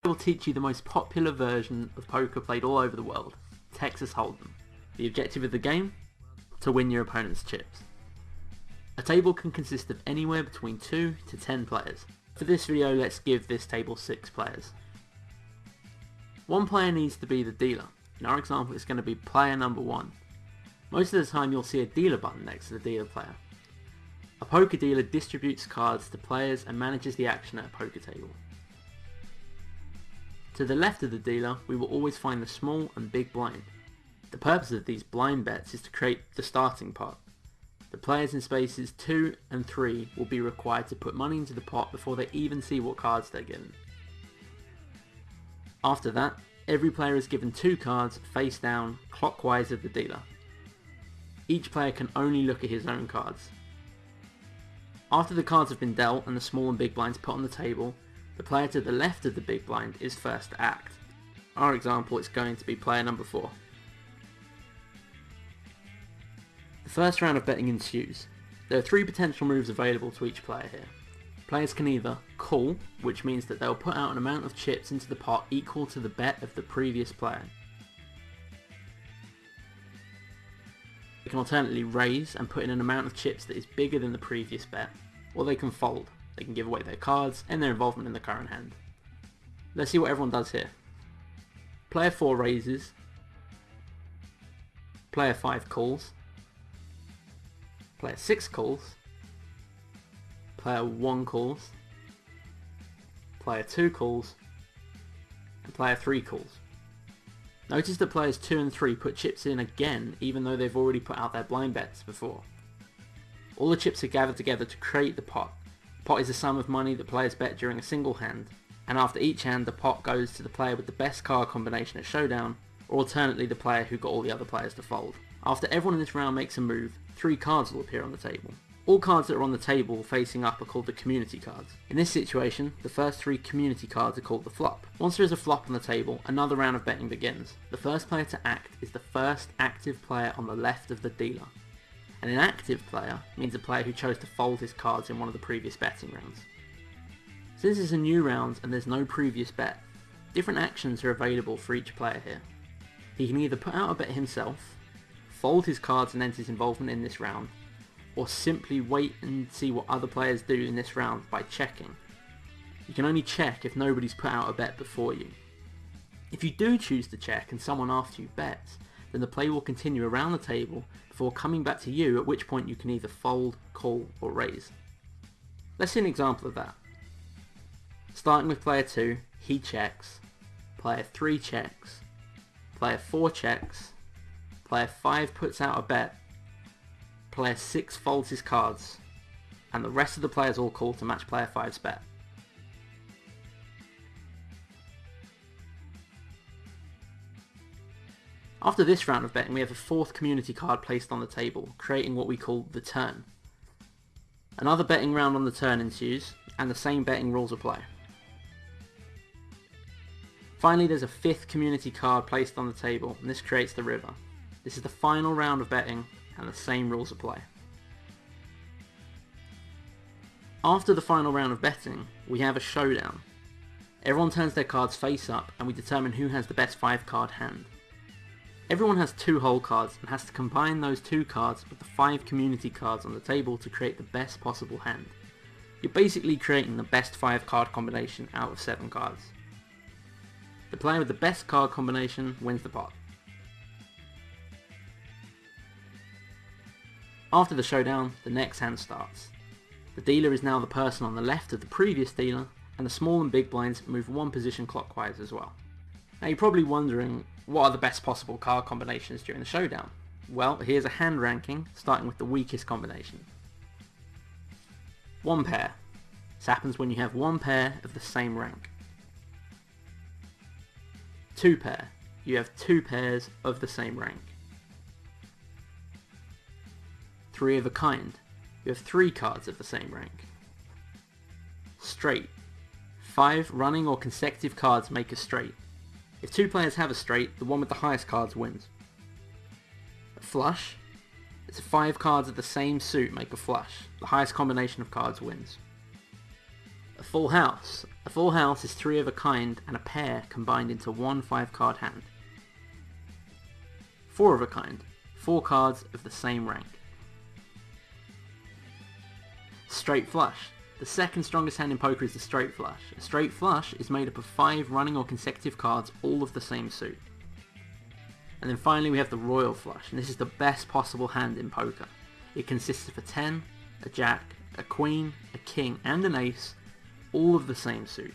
I will teach you the most popular version of poker played all over the world, Texas Hold'em. The objective of the game? To win your opponent's chips. A table can consist of anywhere between 2 to 10 players. For this video, let's give this table 6 players. One player needs to be the dealer. In our example, it's going to be player number 1. Most of the time you'll see a dealer button next to the dealer player. A poker dealer distributes cards to players and manages the action at a poker table. To the left of the dealer, we will always find the small and big blind. The purpose of these blind bets is to create the starting pot. The players in spaces 2 and 3 will be required to put money into the pot before they even see what cards they're given. After that, every player is given 2 cards face down, clockwise of the dealer. Each player can only look at his own cards. After the cards have been dealt and the small and big blinds put on the table, the player to the left of the big blind is first to act. Our example is going to be player number 4. The first round of betting ensues. There are 3 potential moves available to each player here. Players can either call, which means that they'll put out an amount of chips into the pot equal to the bet of the previous player. They can alternately raise and put in an amount of chips that is bigger than the previous bet, or they can fold. They can give away their cards and their involvement in the current hand. Let's see what everyone does here. Player 4 raises. Player 5 calls. Player 6 calls. Player 1 calls. Player 2 calls. And player 3 calls. Notice that players 2 and 3 put chips in again even though they've already put out their blind bets before. All the chips are gathered together to create the pot. Pot is a sum of money that players bet during a single hand, and after each hand the pot goes to the player with the best card combination at showdown, or alternately the player who got all the other players to fold. After everyone in this round makes a move, 3 cards will appear on the table. All cards that are on the table facing up are called the community cards. In this situation, the first 3 community cards are called the flop. Once there is a flop on the table, another round of betting begins. The first player to act is the first active player on the left of the dealer. An inactive player means a player who chose to fold his cards in one of the previous betting rounds. Since it's a new round and there's no previous bet, different actions are available for each player here. He can either put out a bet himself, fold his cards and end his involvement in this round, or simply wait and see what other players do in this round by checking. You can only check if nobody's put out a bet before you. If you do choose to check and someone after you bets, then the play will continue around the table before coming back to you, at which point you can either fold, call or raise. Let's see an example of that. Starting with player 2, he checks, player 3 checks, player 4 checks, player 5 puts out a bet, player 6 folds his cards, and the rest of the players all call to match player 5's bet. After this round of betting, we have a 4th community card placed on the table, creating what we call the turn. Another betting round on the turn ensues, and the same betting rules apply. Finally, there's a 5th community card placed on the table, and this creates the river. This is the final round of betting, and the same rules apply. After the final round of betting, we have a showdown. Everyone turns their cards face up, and we determine who has the best 5-card hand. Everyone has 2 whole cards and has to combine those 2 cards with the 5 community cards on the table to create the best possible hand. You're basically creating the best 5-card combination out of 7 cards. The player with the best card combination wins the pot. After the showdown, the next hand starts. The dealer is now the person on the left of the previous dealer, and the small and big blinds move 1 position clockwise as well. Now you're probably wondering, what are the best possible card combinations during the showdown? Well, here's a hand ranking, starting with the weakest combination. 1 pair. This happens when you have 1 pair of the same rank. 2 pair. You have 2 pairs of the same rank. 3 of a kind. You have 3 cards of the same rank. Straight. 5 running or consecutive cards make a straight. If 2 players have a straight, the one with the highest cards wins. A flush. It's 5 cards of the same suit make a flush. The highest combination of cards wins. A full house. A full house is 3 of a kind and a pair combined into one 5-card hand. 4 of a kind. 4 cards of the same rank. Straight flush. The second strongest hand in poker is the straight flush. A straight flush is made up of 5 running or consecutive cards, all of the same suit. And then finally we have the royal flush, and this is the best possible hand in poker. It consists of a 10, a jack, a queen, a king and an ace, all of the same suit.